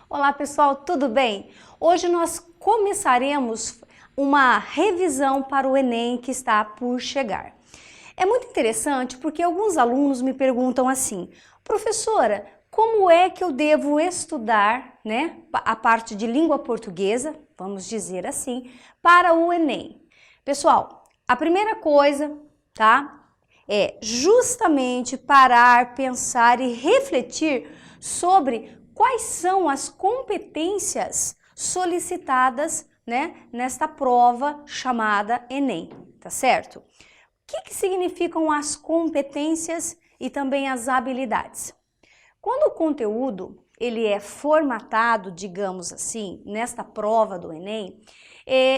Olá pessoal, tudo bem? Hoje nós começaremos uma revisão para o Enem que está por chegar. É muito interessante porque alguns alunos me perguntam assim: professora, como é que eu devo estudar, né, a parte de língua portuguesa, vamos dizer assim, para o Enem? Pessoal, a primeira coisa, tá, é justamente parar, pensar e refletir sobre quais são as competências solicitadas, né, nesta prova chamada Enem, tá certo? O que significam as competências e também as habilidades? Quando o conteúdo ele é formatado, digamos assim, nesta prova do Enem,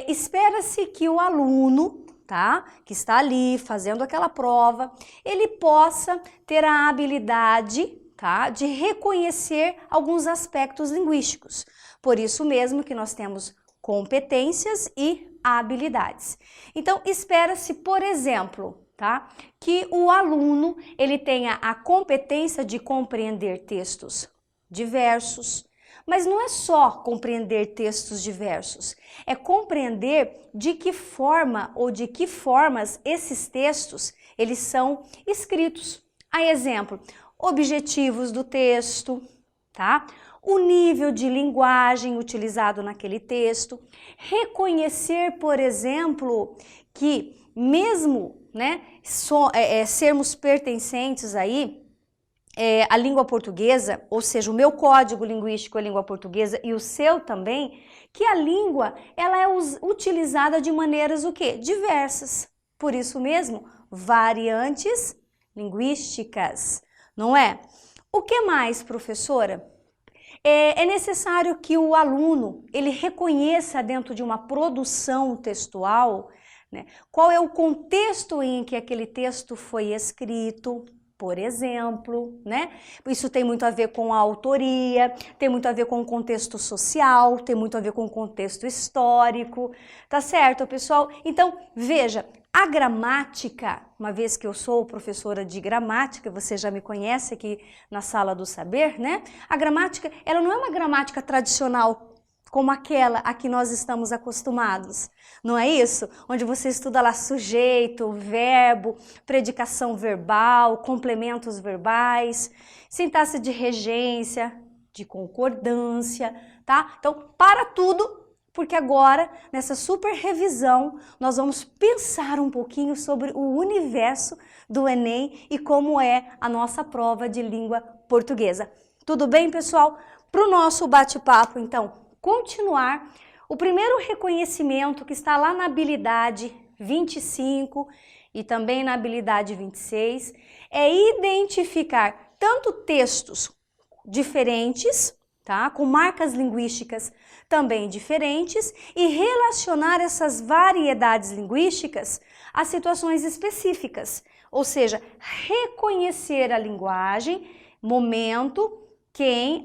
espera-se que o aluno, tá, que está ali fazendo aquela prova, ele possa ter a habilidade, tá, de reconhecer alguns aspectos linguísticos. Por isso mesmo que nós temos competências e habilidades. Então, espera-se, por exemplo, tá, que o aluno ele tenha a competência de compreender textos diversos, mas não é só compreender textos diversos, é compreender de que forma ou de que formas esses textos eles são escritos. A exemplo, objetivos do texto, tá? O nível de linguagem utilizado naquele texto, reconhecer, por exemplo, que mesmo, né, sermos pertencentes aí à língua portuguesa, ou seja, o meu código linguístico é a língua portuguesa e o seu também, que a língua ela é utilizada de maneiras o quê? Diversas. Por isso mesmo, variantes linguísticas, não é? O que mais, professora? É necessário que o aluno ele reconheça dentro de uma produção textual, né, qual é o contexto em que aquele texto foi escrito, por exemplo, né? Isso tem muito a ver com a autoria, tem muito a ver com o contexto social, tem muito a ver com o contexto histórico, tá certo, pessoal? Então, veja, a gramática, uma vez que eu sou professora de gramática, você já me conhece aqui na Sala do Saber, né? A gramática, ela não é uma gramática tradicional como aquela a que nós estamos acostumados, não é isso? Onde você estuda lá sujeito, verbo, predicação verbal, complementos verbais, sintaxe de regência, de concordância, tá? Então, para tudo, porque agora, nessa super revisão, nós vamos pensar um pouquinho sobre o universo do Enem e como é a nossa prova de língua portuguesa. Tudo bem, pessoal? Para o nosso bate-papo, então, continuar, o primeiro reconhecimento que está lá na habilidade 25 e também na habilidade 26 é identificar tanto textos diferentes, tá, com marcas linguísticas também diferentes e relacionar essas variedades linguísticas a situações específicas, ou seja, reconhecer a linguagem, momento,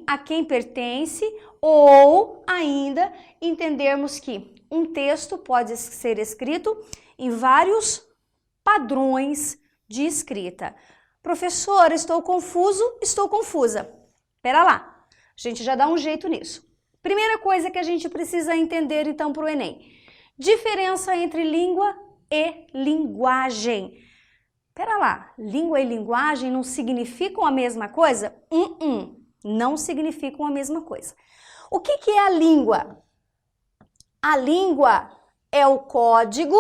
a quem pertence, ou ainda entendermos que um texto pode ser escrito em vários padrões de escrita. Professora, estou confuso, estou confusa. Espera lá, a gente já dá um jeito nisso. Primeira coisa que a gente precisa entender então para o Enem: diferença entre língua e linguagem. Espera lá, língua e linguagem não significam a mesma coisa? Não significam a mesma coisa. O que é a língua? A língua é o código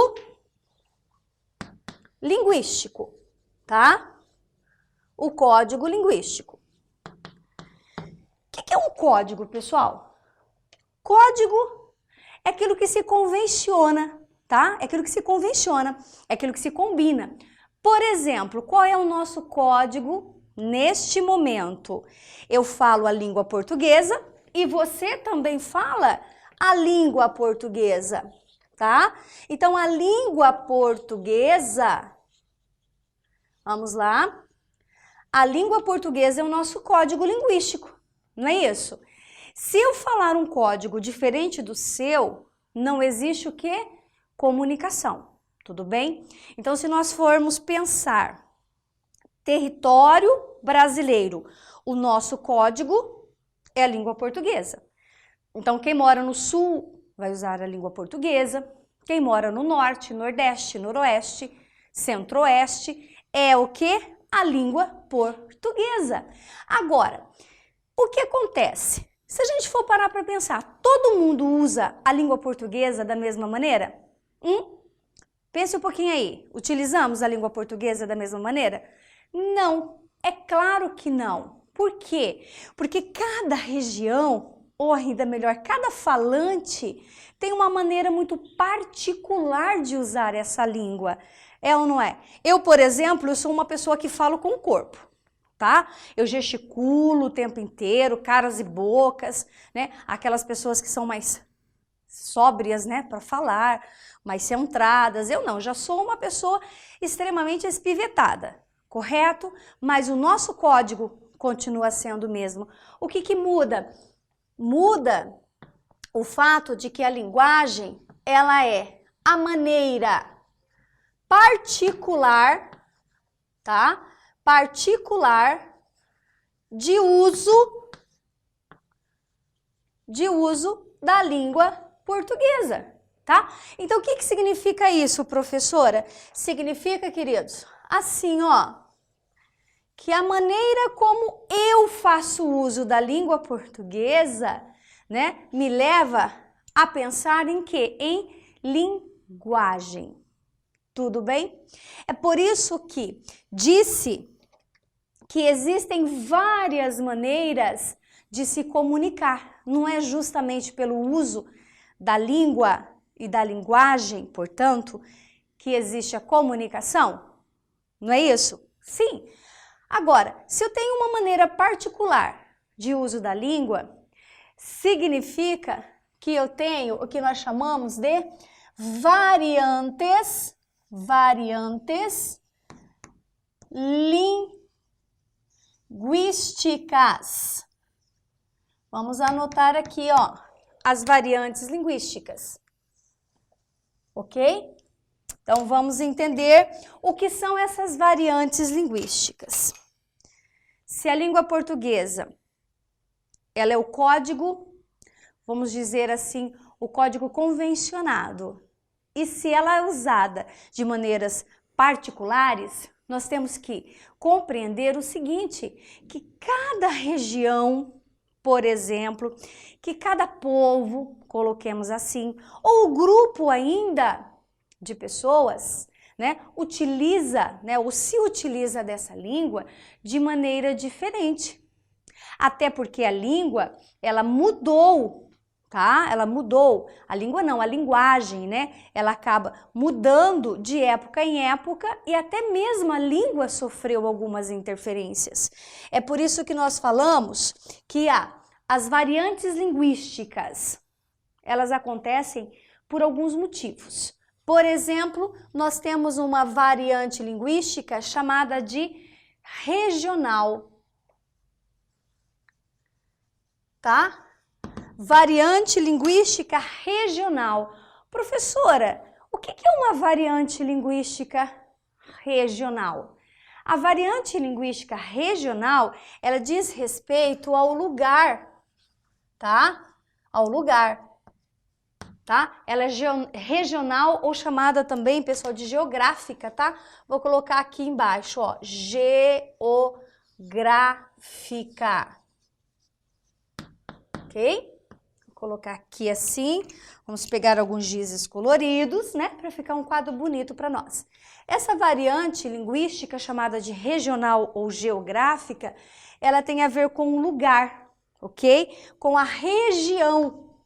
linguístico, tá? O código linguístico. O que é um código, pessoal? Código é aquilo que se convenciona, tá? É aquilo que se convenciona, é aquilo que se combina. Por exemplo, qual é o nosso código neste momento? Eu falo a língua portuguesa e você também fala a língua portuguesa, tá? Então, a língua portuguesa, vamos lá, a língua portuguesa é o nosso código linguístico, não é isso? Se eu falar um código diferente do seu, não existe o quê? Comunicação, tudo bem? Então, se nós formos pensar território brasileiro, o nosso código é a língua portuguesa. Então, quem mora no sul vai usar a língua portuguesa, quem mora no norte, nordeste, noroeste, centro-oeste é o quê? A língua portuguesa. Agora, o que acontece? Se a gente for parar para pensar, todo mundo usa a língua portuguesa da mesma maneira? Pense um pouquinho aí. Utilizamos a língua portuguesa da mesma maneira? Não, é claro que não. Por quê? Porque cada região, ou ainda melhor, cada falante tem uma maneira muito particular de usar essa língua. É ou não é? Eu, por exemplo, eu sou uma pessoa que falo com o corpo. Tá? Eu gesticulo o tempo inteiro, caras e bocas, né? Aquelas pessoas que são mais sóbrias, né, para falar, mais centradas. Eu não, já sou uma pessoa extremamente espivetada, correto? Mas o nosso código continua sendo o mesmo. O que que muda? Muda o fato de que a linguagem, ela é a maneira particular, tá? Particular de uso da língua portuguesa, tá? Então, o que que significa isso, professora? Significa, queridos, assim, ó, que a maneira como eu faço uso da língua portuguesa, né, me leva a pensar em quê? Em linguagem. Tudo bem? É por isso que disse que existem várias maneiras de se comunicar. Não é justamente pelo uso da língua e da linguagem, portanto, que existe a comunicação? Não é isso? Sim. Agora, se eu tenho uma maneira particular de uso da língua, significa que eu tenho o que nós chamamos de variantes linguísticas. Vamos anotar aqui, ó, as variantes linguísticas. Ok? Então, vamos entender o que são essas variantes linguísticas. Se a língua portuguesa, ela é o código, vamos dizer assim, o código convencionado. E se ela é usada de maneiras particulares, nós temos que compreender o seguinte, que cada região, por exemplo, que cada povo, coloquemos assim, ou grupo ainda de pessoas, né, utiliza, né, ou se utiliza dessa língua de maneira diferente. Até porque a língua, ela mudou, tá? Ela mudou. A língua não, a linguagem, né? Ela acaba mudando de época em época e até mesmo a língua sofreu algumas interferências. É por isso que nós falamos que as variantes linguísticas, elas acontecem por alguns motivos. Por exemplo, nós temos uma variante linguística chamada de regional, tá? Variante linguística regional. Professora, o que é uma variante linguística regional? A variante linguística regional, ela diz respeito ao lugar, tá? Ao lugar, tá? Ela é regional ou chamada também, pessoal, de geográfica, tá? Vou colocar aqui embaixo, ó, geográfica. Ok? Vou colocar aqui assim, vamos pegar alguns gizes coloridos, né, para ficar um quadro bonito para nós. Essa variante linguística chamada de regional ou geográfica, ela tem a ver com o lugar, ok? Com a região.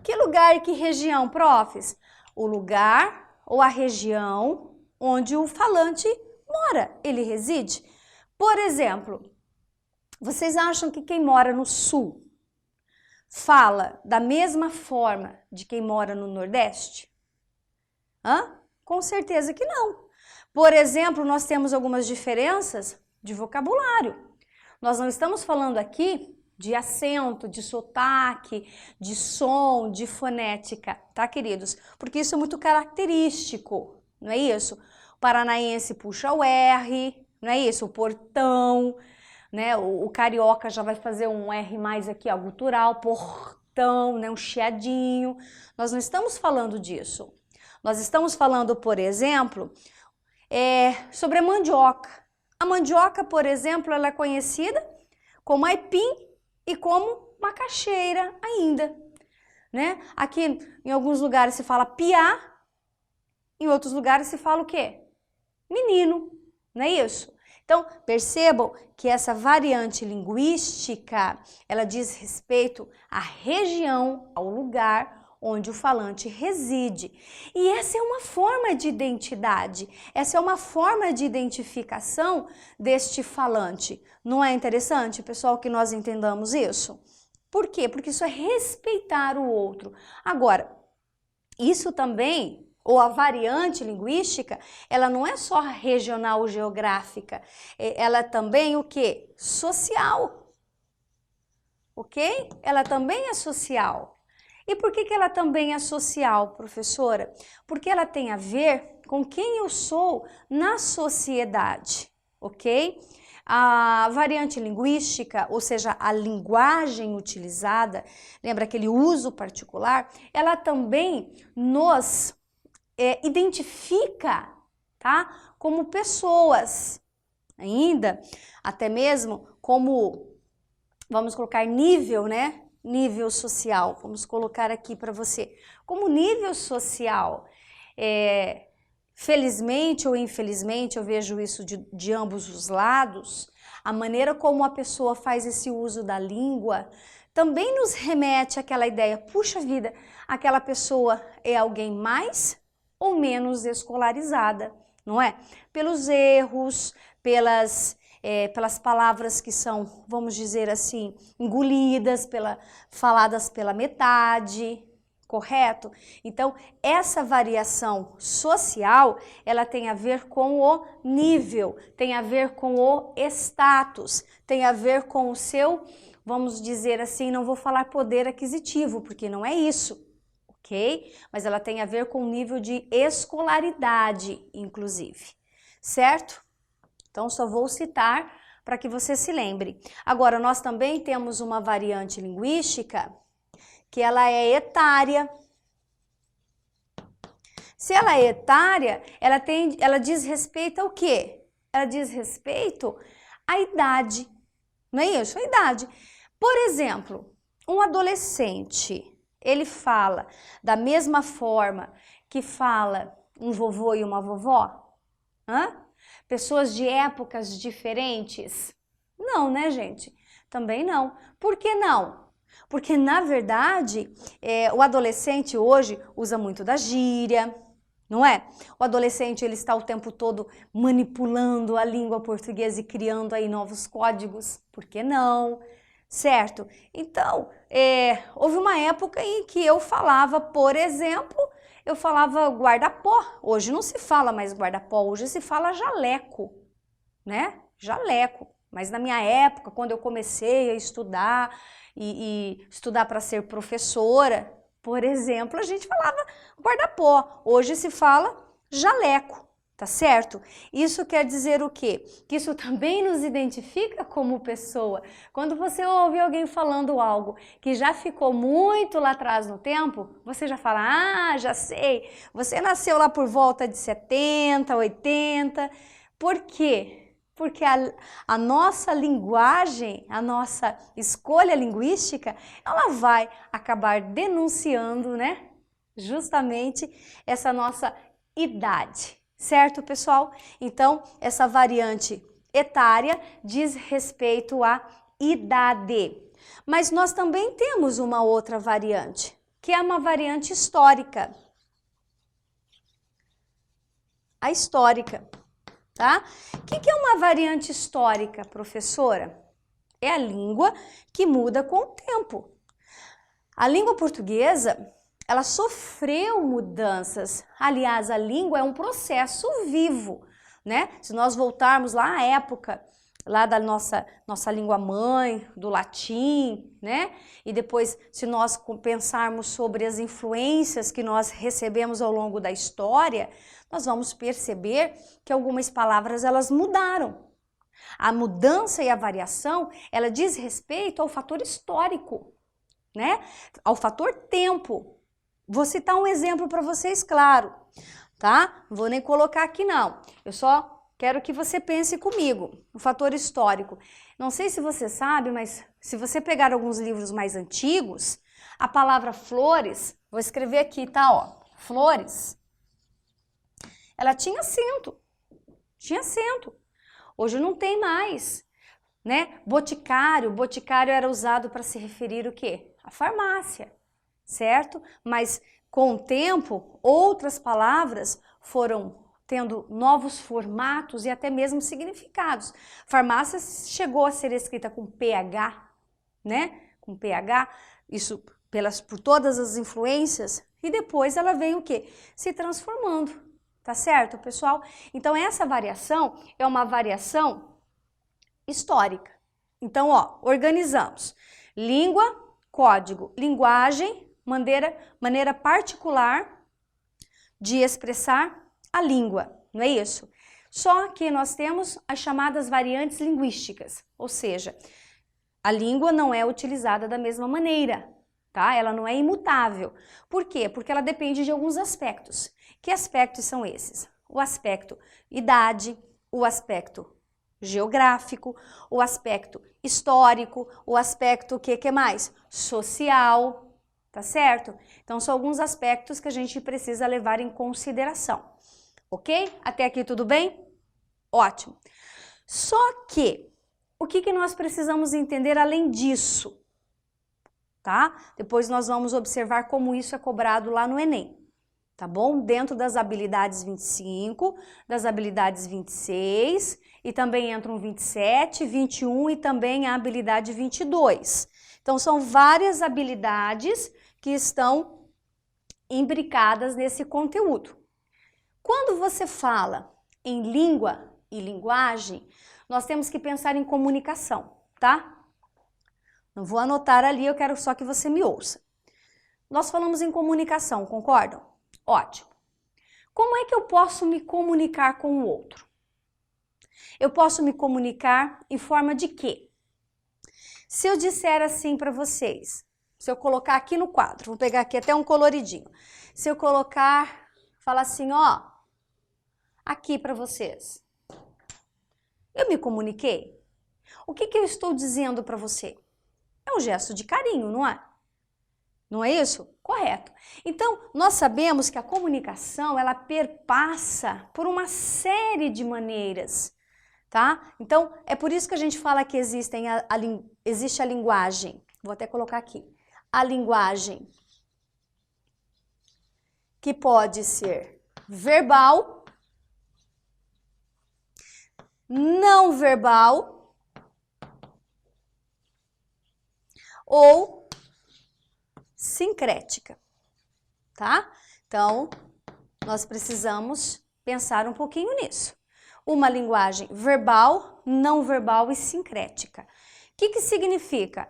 Que lugar e que região, profs? O lugar ou a região onde o falante mora, ele reside. Por exemplo, vocês acham que quem mora no sul fala da mesma forma de quem mora no Nordeste? Com certeza que não. Por exemplo, nós temos algumas diferenças de vocabulário. Nós não estamos falando aqui de acento, de sotaque, de som, de fonética, tá, queridos? Porque isso é muito característico, não é isso? O paranaense puxa o R, não é isso? O portão, né? O carioca já vai fazer um R mais aqui, ó, gutural, portão, né? Um chiadinho. Nós não estamos falando disso. Nós estamos falando, por exemplo, sobre a mandioca. A mandioca, por exemplo, ela é conhecida como aipim e como macaxeira ainda, né? Aqui em alguns lugares se fala piá, em outros lugares se fala o quê? Menino, não é isso? Então, percebam que essa variante linguística, ela diz respeito à região, ao lugar onde o falante reside. E essa é uma forma de identidade, essa é uma forma de identificação deste falante. Não é interessante, pessoal, que nós entendamos isso? Por quê? Porque isso é respeitar o outro. Agora, isso também, ou a variante linguística, ela não é só regional ou geográfica, ela é também o quê? Social, ok? Ela também é social. E por que ela também é social, professora? Porque ela tem a ver com quem eu sou na sociedade, ok? A variante linguística, ou seja, a linguagem utilizada, lembra aquele uso particular, ela também nos identifica, tá? Como pessoas, ainda, até mesmo como, vamos colocar nível, né? Nível social, vamos colocar aqui para você, como nível social, felizmente ou infelizmente, eu vejo isso de ambos os lados, a maneira como a pessoa faz esse uso da língua também nos remete àquela ideia, puxa vida, aquela pessoa é alguém mais ou menos escolarizada, não é? Pelos erros, pelas palavras que são, vamos dizer assim, engolidas, faladas pela metade, correto? Então, essa variação social, ela tem a ver com o nível, tem a ver com o status, tem a ver com o seu, vamos dizer assim, não vou falar poder aquisitivo, porque não é isso, ok? Mas ela tem a ver com o nível de escolaridade, inclusive, certo? Então, só vou citar para que você se lembre. Agora, nós também temos uma variante linguística que ela é etária. Se ela é etária, ela diz respeito ao quê? Ela diz respeito à idade, não é isso? A idade. Por exemplo, um adolescente, ele fala da mesma forma que fala um vovô e uma vovó? Hã? Pessoas de épocas diferentes? Não, né, gente? Também não. Por que não? Porque, na verdade, o adolescente hoje usa muito da gíria, não é? O adolescente, ele está o tempo todo manipulando a língua portuguesa e criando aí novos códigos. Por que não? Certo? Então, houve uma época em que eu falava, por exemplo, eu falava guarda-pó. Hoje não se fala mais guarda-pó, hoje se fala jaleco, né? Jaleco. Mas na minha época, quando eu comecei a estudar e estudar para ser professora, por exemplo, a gente falava guarda-pó. Hoje se fala jaleco, tá certo? Isso quer dizer o quê? Que isso também nos identifica como pessoa. Quando você ouve alguém falando algo que já ficou muito lá atrás no tempo, você já fala, ah, já sei, você nasceu lá por volta de 70, 80. Por quê? Porque a nossa linguagem, a nossa escolha linguística, ela vai acabar denunciando, né? Justamente essa nossa idade, certo, pessoal? Então, essa variante etária diz respeito à idade. Mas nós também temos uma outra variante, que é uma variante histórica. A histórica. Tá? O que é uma variante histórica, professora? É a língua que muda com o tempo. A língua portuguesa, ela sofreu mudanças. Aliás, a língua é um processo vivo, né? Se nós voltarmos lá à época lá da nossa língua mãe, do latim, né? E depois, se nós pensarmos sobre as influências que nós recebemos ao longo da história, nós vamos perceber que algumas palavras elas mudaram. A mudança e a variação, ela diz respeito ao fator histórico, né? Ao fator tempo. Vou citar um exemplo para vocês, claro, tá? Não vou nem colocar aqui não. Eu só quero que você pense comigo, o fator histórico. Não sei se você sabe, mas se você pegar alguns livros mais antigos, a palavra flores, vou escrever aqui, tá? Ó, flores, ela tinha acento. Hoje não tem mais, né? Boticário era usado para se referir o quê? A farmácia, certo? Mas com o tempo, outras palavras foram tendo novos formatos e até mesmo significados. Farmácia chegou a ser escrita com PH, né? Com PH, isso por todas as influências, e depois ela veio o quê? Se transformando, tá certo, pessoal? Então essa variação é uma variação histórica. Então, ó, organizamos. Língua, código, linguagem, maneira particular de expressar a língua, não é isso? Só que nós temos as chamadas variantes linguísticas, ou seja, a língua não é utilizada da mesma maneira, tá? Ela não é imutável. Por quê? Porque ela depende de alguns aspectos. Que aspectos são esses? O aspecto idade, o aspecto geográfico, o aspecto histórico, o aspecto que mais? Social, tá certo? Então são alguns aspectos que a gente precisa levar em consideração. Ok? Até aqui tudo bem? Ótimo. Só que, o que nós precisamos entender além disso? Tá? Depois nós vamos observar como isso é cobrado lá no Enem. Tá bom? Dentro das habilidades 25, das habilidades 26, e também entram 27, 21 e também a habilidade 22. Então, são várias habilidades que estão imbricadas nesse conteúdo. Quando você fala em língua e linguagem, nós temos que pensar em comunicação, tá? Não vou anotar ali, eu quero só que você me ouça. Nós falamos em comunicação, concordam? Ótimo. Como é que eu posso me comunicar com o outro? Eu posso me comunicar em forma de quê? Se eu disser assim para vocês, se eu colocar aqui no quadro, vou pegar aqui até um coloridinho. Se eu falar assim, ó, aqui para vocês. Eu me comuniquei? O que eu estou dizendo para você? É um gesto de carinho, não é? Não é isso? Correto. Então, nós sabemos que a comunicação, ela perpassa por uma série de maneiras, tá? Então, é por isso que a gente fala que existe a linguagem. Vou até colocar aqui. A linguagem que pode ser verbal, não verbal ou sincrética, tá? Então, nós precisamos pensar um pouquinho nisso. Uma linguagem verbal, não verbal e sincrética. O que significa?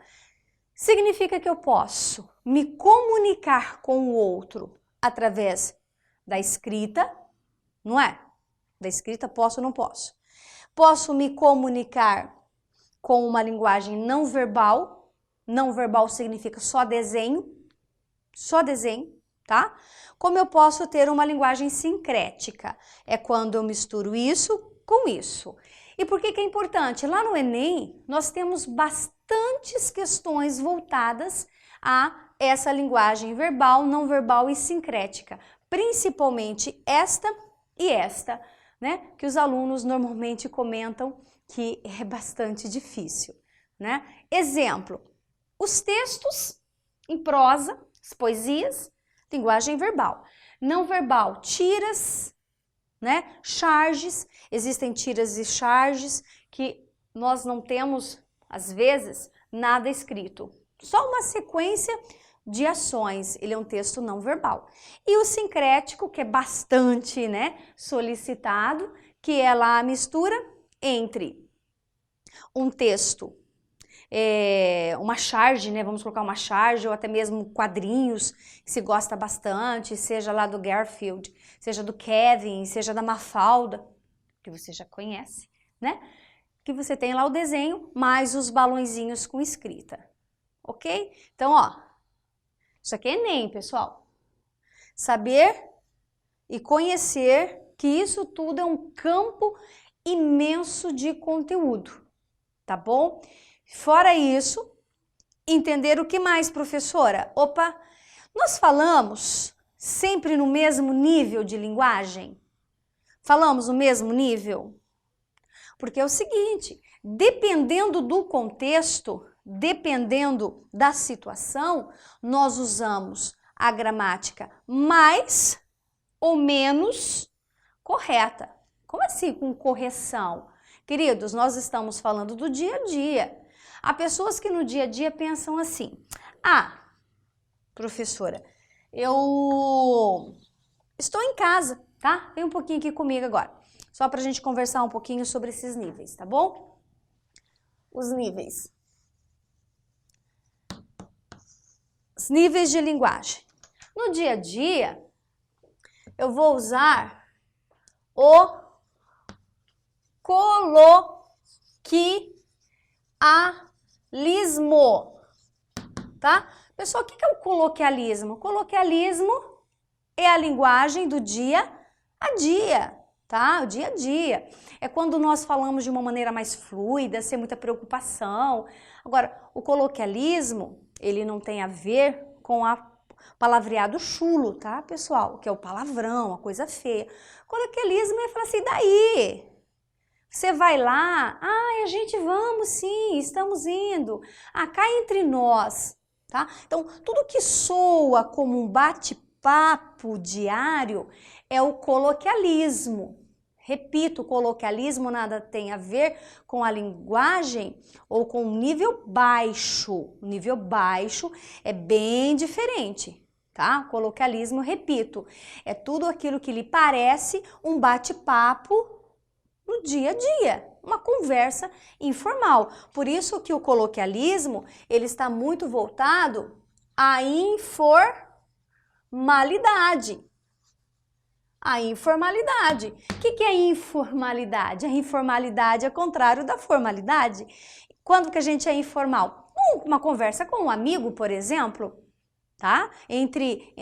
Significa que eu posso me comunicar com o outro através da escrita, não é? Da escrita posso ou não posso? Posso me comunicar com uma linguagem não verbal. Não verbal significa só desenho, tá? Como eu posso ter uma linguagem sincrética? É quando eu misturo isso com isso. E por que é importante? Lá no Enem, nós temos bastantes questões voltadas a essa linguagem verbal, não verbal e sincrética. Principalmente esta e esta, né? Que os alunos normalmente comentam que é bastante difícil, né? Exemplo, os textos em prosa, as poesias, linguagem verbal. Não verbal, tiras, né? Charges, existem tiras e charges que nós não temos, às vezes, nada escrito. Só uma sequência de ações, ele é um texto não verbal. E o sincrético, que é bastante, né, solicitado, que é lá a mistura entre um texto, uma charge, né? Vamos colocar uma charge ou até mesmo quadrinhos que se gosta bastante, seja lá do Garfield, seja do Kevin, seja da Mafalda, que você já conhece, né? Que você tem lá o desenho, mais os balõezinhos com escrita, ok? Então, ó, isso aqui é Enem, pessoal. Saber e conhecer que isso tudo é um campo imenso de conteúdo, tá bom? Fora isso, entender o que mais, professora? Opa, nós falamos sempre no mesmo nível de linguagem? Falamos no mesmo nível? Porque é o seguinte, dependendo do contexto, dependendo da situação, nós usamos a gramática mais ou menos correta. Como assim com correção? Queridos, nós estamos falando do dia a dia. Há pessoas que no dia a dia pensam assim, professora, eu estou em casa, tá? Vem um pouquinho aqui comigo agora, só para a gente conversar um pouquinho sobre esses níveis, tá bom? Os níveis. Os níveis de linguagem. No dia a dia, eu vou usar o coloquialismo, tá? Pessoal, o que é o coloquialismo? Coloquialismo é a linguagem do dia a dia, tá? O dia a dia. É quando nós falamos de uma maneira mais fluida, sem muita preocupação. Agora, o coloquialismo, ele não tem a ver com a palavreado chulo, tá, pessoal? Que é o palavrão, a coisa feia. Coloquialismo é falar assim, daí? Você vai lá? A gente vamos sim, estamos indo. Cá entre nós, tá? Então, tudo que soa como um bate-papo diário é o coloquialismo. Repito, o coloquialismo nada tem a ver com a linguagem ou com o nível baixo. O nível baixo é bem diferente, tá? Coloquialismo, repito, é tudo aquilo que lhe parece um bate-papo no dia a dia, uma conversa informal. Por isso que o coloquialismo, ele está muito voltado à informalidade. A informalidade. O que é informalidade? A informalidade é o contrário da formalidade. Quando que a gente é informal? Uma conversa com um amigo, por exemplo, tá?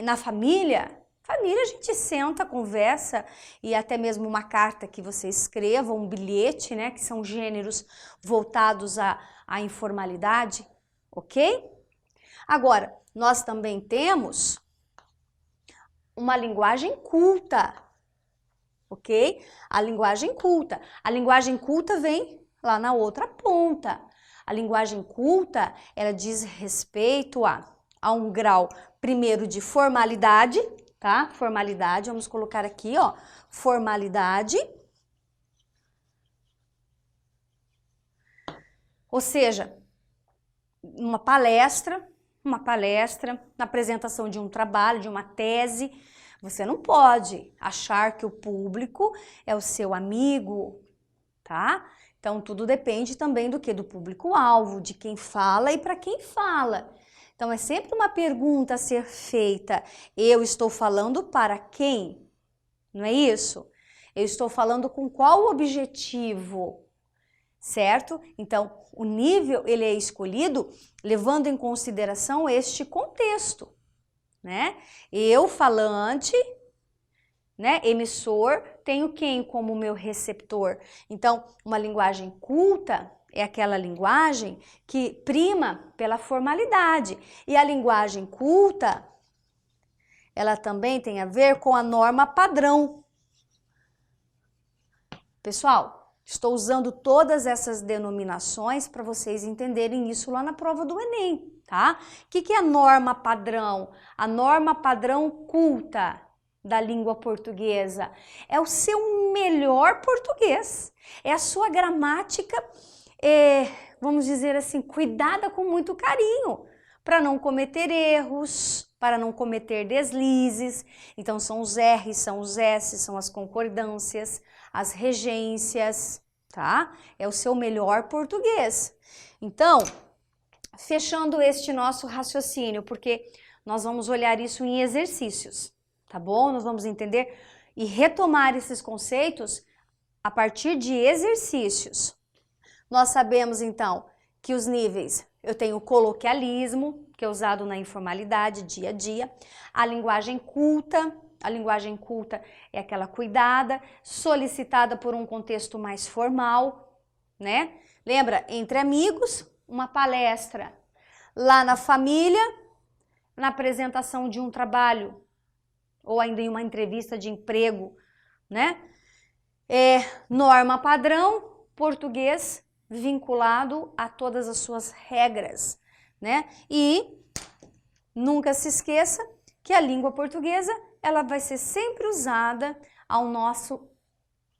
Na família a gente senta, conversa e até mesmo uma carta que você escreva, um bilhete, né? Que são gêneros voltados à informalidade, ok? Agora, nós também temos uma linguagem culta, ok? A linguagem culta. A linguagem culta vem lá na outra ponta. A linguagem culta, ela diz respeito a um grau, primeiro, de formalidade, tá? Formalidade, vamos colocar aqui, ó, formalidade. Ou seja, uma palestra, na apresentação de um trabalho, de uma tese, você não pode achar que o público é o seu amigo, tá? Então, tudo depende também do que? Do público-alvo, de quem fala e para quem fala. Então, é sempre uma pergunta a ser feita. Eu estou falando para quem? Não é isso? Eu estou falando com qual objetivo? Certo? Então, o nível, ele é escolhido levando em consideração este contexto, né? Eu, falante, né, emissor, tenho quem como meu receptor? Então, uma linguagem culta é aquela linguagem que prima pela formalidade. E a linguagem culta, ela também tem a ver com a norma padrão. Pessoal, estou usando todas essas denominações para vocês entenderem isso lá na prova do Enem, tá? O que é a norma padrão? A norma padrão culta da língua portuguesa é o seu melhor português, é a sua gramática, vamos dizer assim, cuidada com muito carinho, para não cometer erros, para não cometer deslizes. Então são os R's, são os S, são as concordâncias, as regências, tá? É o seu melhor português. Então, fechando este nosso raciocínio, porque nós vamos olhar isso em exercícios, tá bom? Nós vamos entender e retomar esses conceitos a partir de exercícios. Nós sabemos, então, que os níveis, eu tenho o coloquialismo, que é usado na informalidade, dia a dia, a linguagem culta é aquela cuidada, solicitada por um contexto mais formal, né? Lembra, entre amigos, uma palestra. Lá na família, na apresentação de um trabalho, ou ainda em uma entrevista de emprego, né? Norma padrão, português vinculado a todas as suas regras, né? E nunca se esqueça que a língua portuguesa, ela vai ser sempre usada ao nosso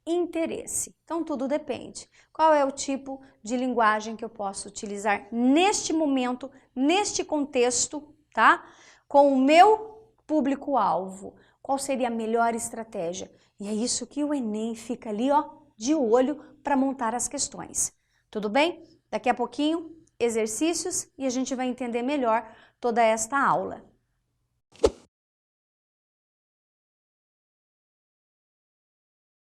interesse. Então, tudo depende. Qual é o tipo de linguagem que eu posso utilizar neste momento, neste contexto, tá? Com o meu público-alvo. Qual seria a melhor estratégia? E é isso que o Enem fica ali, ó, de olho para montar as questões. Tudo bem? Daqui a pouquinho, exercícios e a gente vai entender melhor toda esta aula.